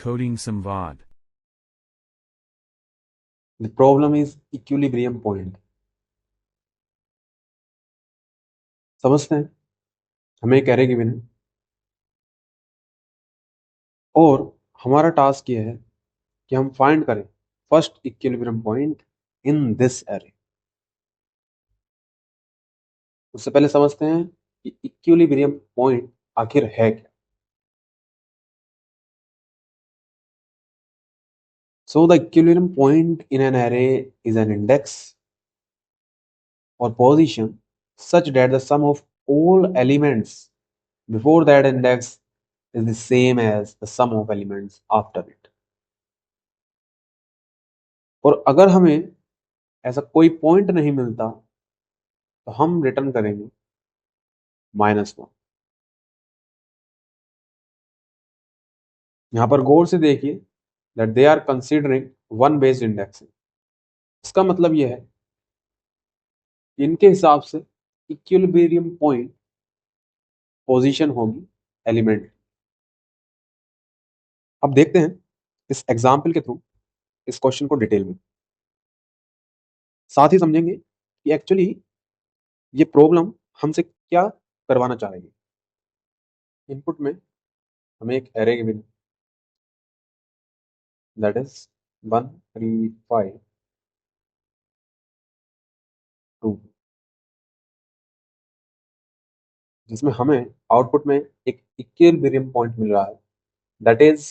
Decoding Samvad. The problem is equilibrium point. समझते हैं हमें कह रहे गिवन है और हमारा टास्क ये है कि हम फाइंड करें first equilibrium point in this array. उससे पहले समझते हैं कि इक्विलिब्रियम पॉइंट आखिर है क्या। So the equilibrium point in an array is an index or position such that the sum of all elements before that index is the same as the sum of elements after it. और अगर हमें ऐसा कोई point नहीं मिलता तो हम return करेंगे -1। यहां पर गौर से देखिए that they are considering one based indexing. इसका मतलब यह है कि इनके हिसाब से इक्विलिब्रियम पॉइंट पोजीशन होगी एलिमेंट। अब देखते हैं इस एग्जाम्पल के थ्रू इस क्वेश्चन को डिटेल में, साथ ही समझेंगे कि एक्चुअली ये प्रॉब्लम हमसे क्या करवाना चाह रही है। इनपुट में हमें एक एरे गिवन दैट इज 1 3 5 2, जिसमें हमें आउटपुट में एक इक्विलिब्रियम पॉइंट मिल रहा है दैट इज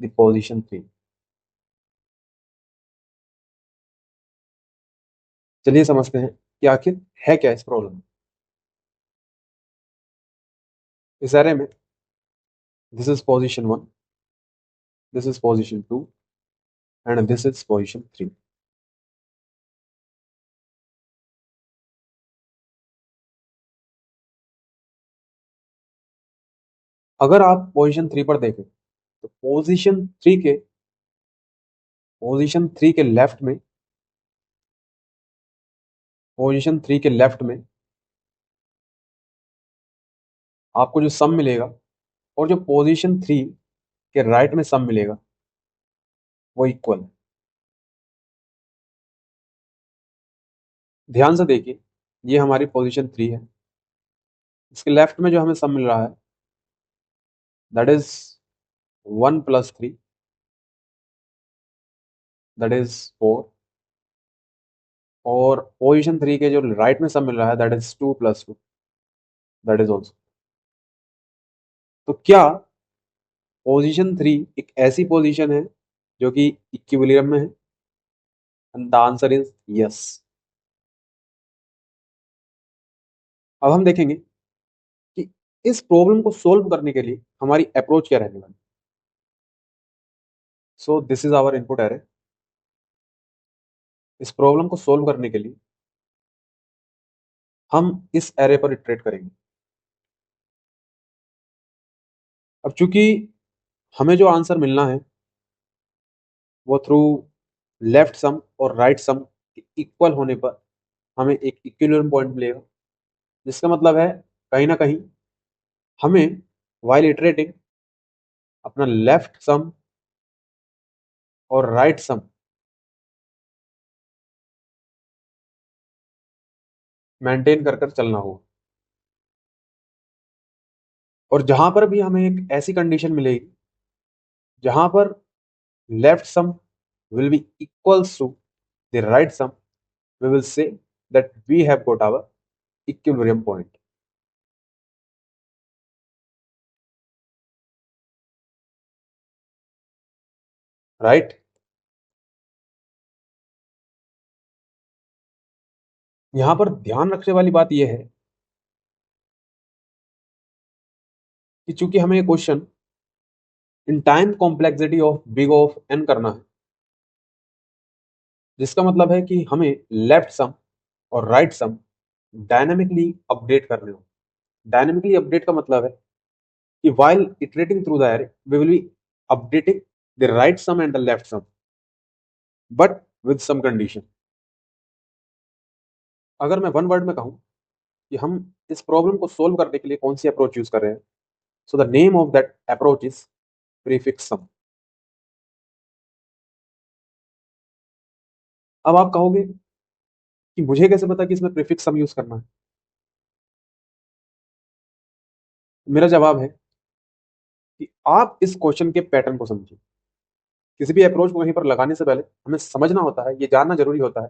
द पोजीशन 3। चलिए समझते हैं कि आखिर है क्या इस प्रॉब्लम में। इस एरे में this is position 1, this is position 2 and this is position 3। अगर आप पोजीशन 3 पर देखें तो पोजीशन 3 के लेफ्ट में आपको जो सम मिलेगा और जो पोजीशन 3 के राइट में सम मिलेगा वो इक्वल है। ध्यान से देखिए ये हमारी पोजीशन 3 है, इसके लेफ्ट में जो हमें सम मिल रहा है दैट इज 1 + 3 दैट इज 4 और पोजीशन 3 के जो राइट में सम मिल रहा है that is 2 + 2 that is also. तो क्या पोजीशन 3 एक ऐसी पोजीशन है जो कि इक्विलिब्रियम में है? And the answer is yes. अब हम देखेंगे कि इस प्रॉब्लम को सोल्व करने के लिए हमारी अप्रोच क्या रहने वाली। So this is our input array. इस प्रॉब्लम को सोल्व करने के लिए हम इस एरे पर इटरेट करेंगे। अब चूंकि हमें जो आंसर मिलना है वो थ्रू लेफ्ट सम और राइट सम इक्वल होने पर हमें एक इक्विलिब्रियम पॉइंट मिलेगा, जिसका मतलब है कहीं ना कहीं हमें वाइल इटरेटिंग अपना लेफ्ट सम और राइट सम मेंटेन कर कर चलना होगा। और जहां पर भी हमें एक ऐसी कंडीशन मिलेगी जहां पर left sum will be equals to the right sum, we will say that we have got our equilibrium point. Right? यहां पर ध्यान रखने वाली बात यह है कि चूंकि हमें question in time complexity of big of n करना है, जिसका मतलब है कि हमें लेफ्ट सम और राइट सम डायनामिकली अपडेट करने हो। डायनामिकली अपडेट का मतलब है कि while iterating through the array we will be updating the right sum and the left sum but with some condition। अगर मैं वन वर्ड में कहूं कि हम इस प्रॉब्लम को सोल्व करने के लिए कौन सी अप्रोच यूज कर रहे हैं, so the name of that approach is prefix sum. अब आप कहोगे कि मुझे कैसे पता कि इसमें प्रीफिक्स सम यूज करना है? मेरा जवाब है कि आप इस क्वेश्चन के पैटर्न को समझिए। किसी भी अप्रोच को कहीं पर लगाने से पहले हमें समझना होता है, ये जानना जरूरी होता है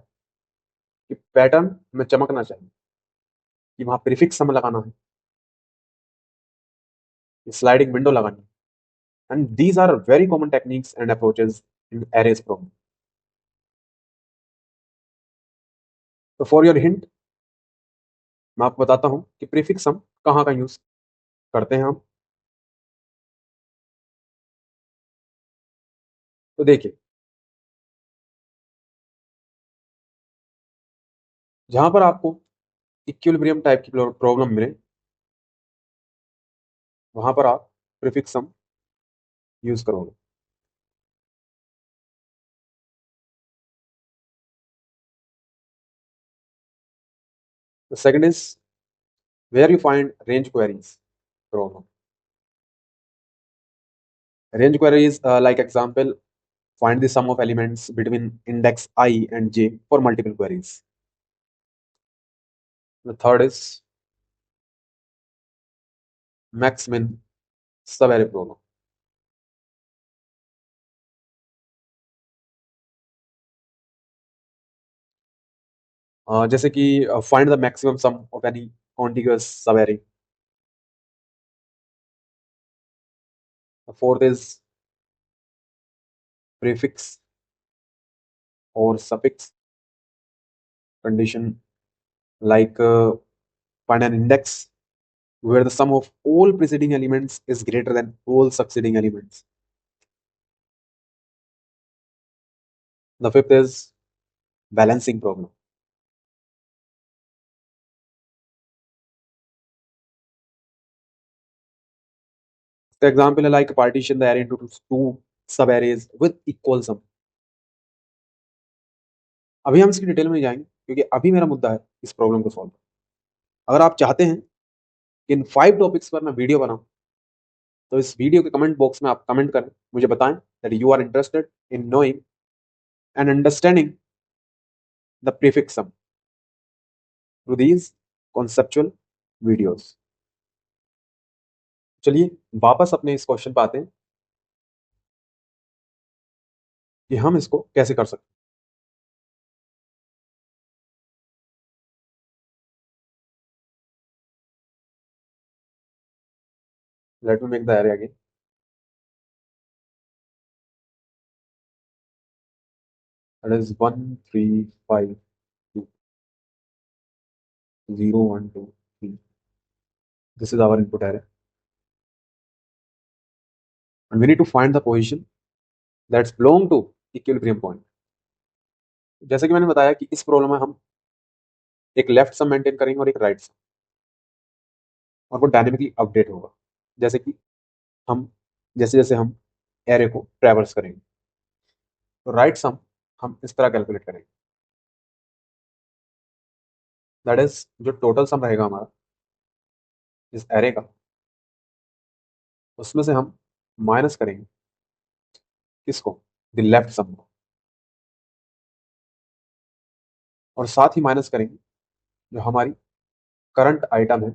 कि पैटर्न में चमकना चाहिए, कि वहां प्रीफिक्स सम लगाना है, स्लाइडिंग विंडो लगानी है। And these are very common techniques and approaches in arrays problem. तो फॉर योर हिंट, मैं आपको बताता हूं कि प्रीफिक्स सम कहाँ का यूज करते हैं हम। तो देखिए, जहां पर आपको इक्विलिब्रियम टाइप की प्रॉब्लम मिले, वहां पर आप प्रीफिक्स सम यूज करोगे। The second is where you find range queries problem. Range query is like example, find the sum of elements between index I and j for multiple queries. The third is max min sub-array problem. जैसे कि find the maximum sum of any contiguous sub-array. The fourth is prefix or suffix condition, like find an index where the sum of all preceding elements is greater than all succeeding elements. The fifth is balancing problem. The example is like partition the array into two sub-arrays with equal sum. अभी हम इसकी detail में नहीं जाएंगे क्योंकि अभी मेरा मुद्दा है इस प्रॉब्लम को सॉल्व। अगर आप चाहते हैं कि इन 5 टॉपिक्स पर मैं वीडियो बनाऊं, तो इस वीडियो के कमेंट बॉक्स में आप कमेंट करें, मुझे बताएं that you are interested in knowing and understanding the prefix sum through these conceptual videos. चलिए वापस अपने इस क्वेश्चन पर आते हैं कि हम इसको कैसे कर सकते हैं। Let me make the array again. That is 1 3 5 2 0 1 2 3। This is our input array and we need to find the position that's belong to equilibrium point। जैसे कि मैंने बताया कि इस प्रॉब्लम में हम एक लेफ्ट सम मेंटेन करेंगे और एक राइट सम, और वो डायनेमिकली अपडेट होगा जैसे कि हम जैसे जैसे हम एरे को ट्रैवर्स करेंगे। तो राइट सम हम इस तरह कैलकुलेट करेंगे, दैट इज जो टोटल सम रहेगा हमारा इस एरे का, उसमें से हम माइनस करेंगे किसको, द लेफ्ट सम को, और साथ ही माइनस करेंगे जो हमारी करंट आइटम है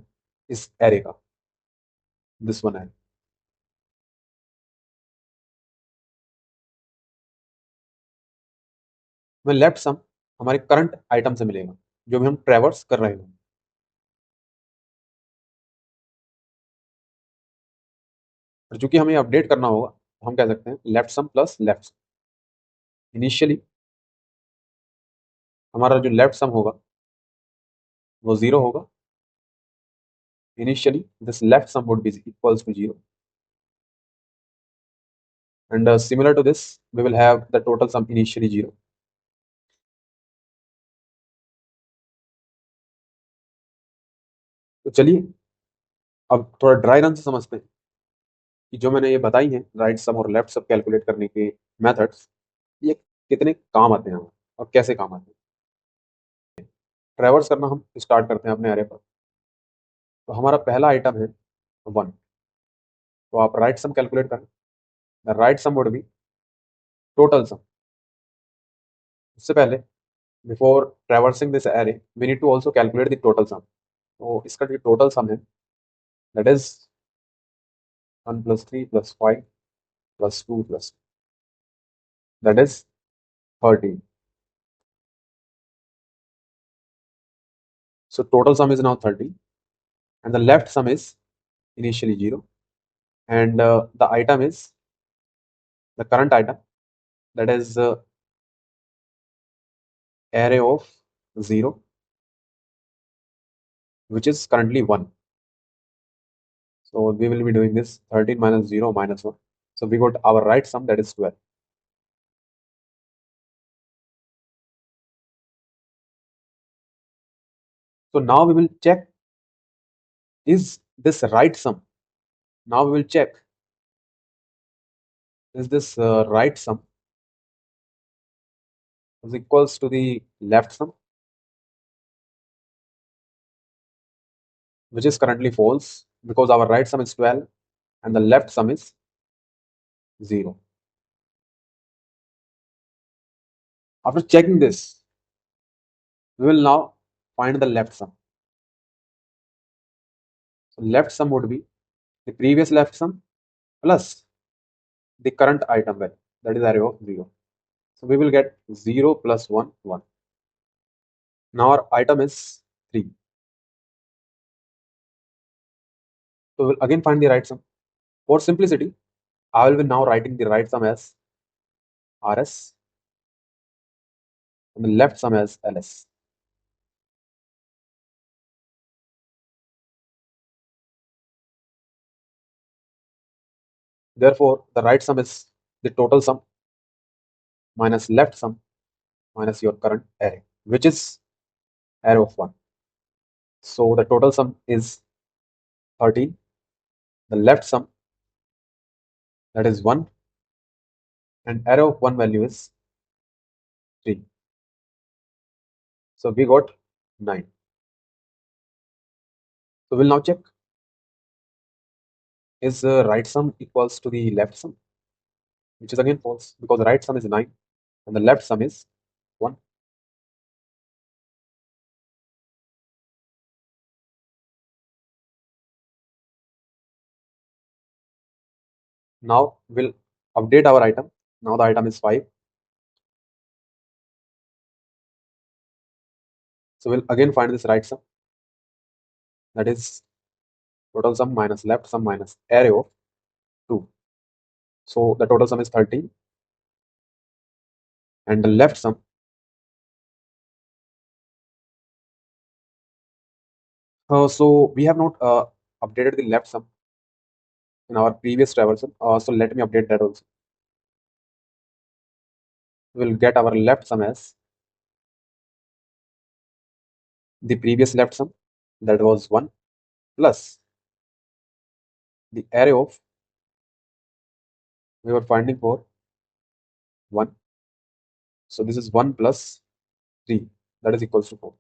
इस एरे का, दिस वन एरे। में लेफ्ट सम हमारे करंट आइटम से मिलेगा जो भी हम ट्रैवर्स कर रहे हैं। और चूंकि हमें अपडेट करना होगा तो हम कह सकते हैं left sum plus left sum. Initially हमारा जो लेफ्ट सम होगा वो 0 होगा। Initially, this left sum would be equals to 0. And similar to this, we will have the total sum initially 0. तो चलिए अब थोड़ा ड्राई रन से समझते हैं कि जो मैंने ये बताई हैं राइट सम और लेफ्ट सम कैलकुलेट करने के मेथड्स, ये कितने काम आते हैं हमें और कैसे काम आते हैं। ट्रैवर्स करना हम स्टार्ट करते हैं अपने एरे पर। तो हमारा पहला आइटम है 1। तो आप राइट सम कैलकुलेट करें। The right sum would be total sum. उससे पहले Before traversing this array, we need to also calculate the total sum. So इसका जो total sum है, that is 1 plus 3 plus 5 plus 2 plus, that is 13. So total sum is now 30, and the left sum is initially 0, and the item is the current item, that is array of 0, which is currently 1. So we will be doing this 13 minus 0 minus 1. So we got our right sum, that is 12. So now we will check, is this right sum? Now we will check, is this right sum is equals to the left sum, which is currently false because our right sum is 12 and the left sum is 0. After checking this, we will now find the left sum. So left sum would be the previous left sum plus the current item value, that is array of 0. So we will get 0 plus 1, 1. Now our item is 3. So we'll again find the right sum. For simplicity, I will be now writing the right sum as RS and the left sum as LS. Therefore, the right sum is the total sum minus left sum minus your current array, which is array of 1. So the total sum is 13. The left sum, that is 1, and array of 1 value is 3. So we got 9. So we'll now check, is right sum equals to the left sum, which is again false because the right sum is 9 and the left sum is 1. Now we'll update our item. Now the item is 5. So we'll again find this right sum, that is total sum minus left sum minus array of 2. So the total sum is 13 and the left sum, so we have not updated the left sum in our previous traversal. So let me update that also. We'll get our left sum as the previous left sum, that was 1, plus the array of, we were finding for 1. So this is 1 plus 3, that is equals to 4.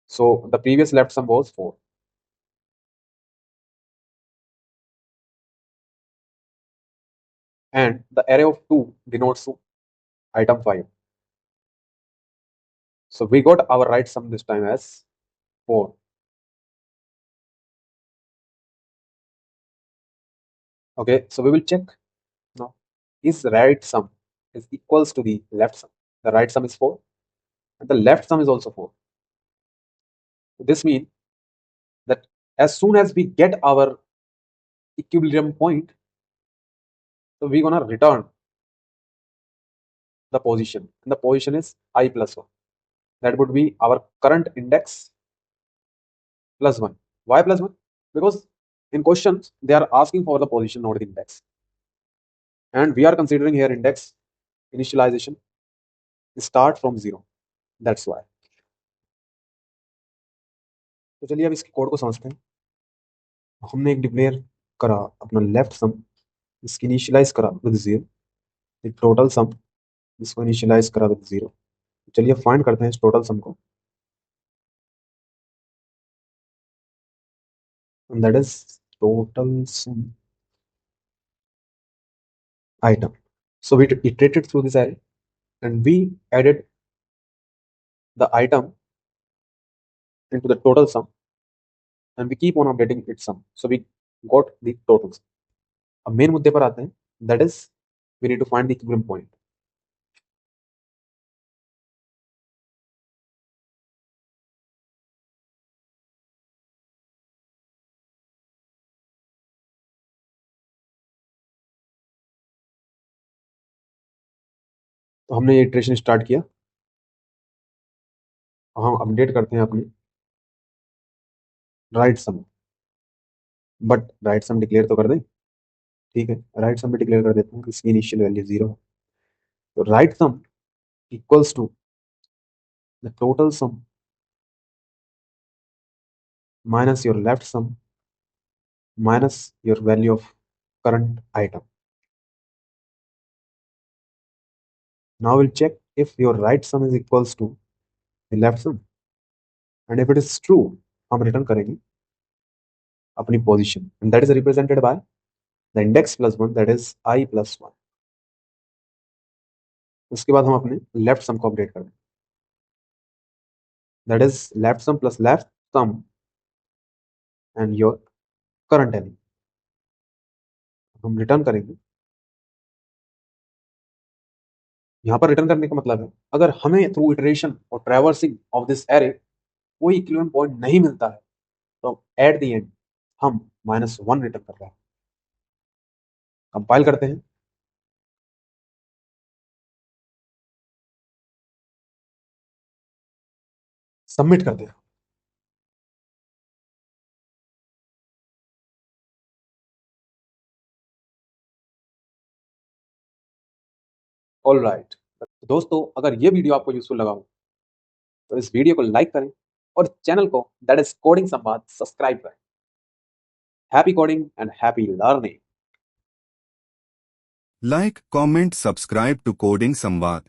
So the previous left sum was 4. And the array of 2 denotes item 5. So we got our right sum this time as 4. Okay, so we will check now, is right sum is equals to the left sum. The right sum is 4 and the left sum is also 4. So this means that as soon as we get our equilibrium point, so we're gonna return the position, and the position is I plus 1. That would be our current index plus 1. Why plus 1? Because in questions they are asking for the position, not the index, and we are considering here index initialization start from 0. That's why. तो चलिए अब इसके code को समझते हैं. हमने एक declare करा अपना लेफ्ट सम, इसकी इनिशियलाइज करा विद 0, एक टोटल सम इसको इनिशियलाइज करा विद 0. चलिए फाइंड करते हैं इस टोटल सम को, and that is total sum item. So we iterated through this array and we added the item into the total sum and we keep on updating its sum. So we got the total sum. अब main मुद्दे पर आते हैं, that is we need to find the equilibrium point. तो हमने ये iteration start किया, हम अपडेट करते हैं अपनी right sum, but right sum declare तो कर दें, ठीक है, राइट सम भी डिक्लेयर कर देता हूँ, इसकी इनिशियल वैल्यू 0 है, तो right sum equals to the total sum minus your left sum minus your value of current item. Now we'll check if your right sum is equals to the left sum, and if it is true, हम return करेंगे अपनी position, and that is represented by the index plus 1, that is I plus 1. उसके बाद हम अपने left सम को update करेंगे, that is left sum plus left sum and your current element. हम रिटर्न करेंगे, यहाँ पर रिटर्न करने का मतलब है अगर हमें थ्रू इटरेशन और ट्रैवर्सिंग ऑफ दिस एरे कोई इक्विवेलेंट पॉइंट नहीं मिलता है तो एट द एंड हम -1 रिटर्न कर रहे हैं। कंपाइल करते हैं, सबमिट करते हैं। ऑल राइट, दोस्तों अगर ये वीडियो आपको यूजफुल लगा हो तो इस वीडियो को लाइक करें और चैनल को दैट इज कोडिंग संवाद सब्सक्राइब करें। Happy coding and happy learning. Like, comment, subscribe to Coding Samvad.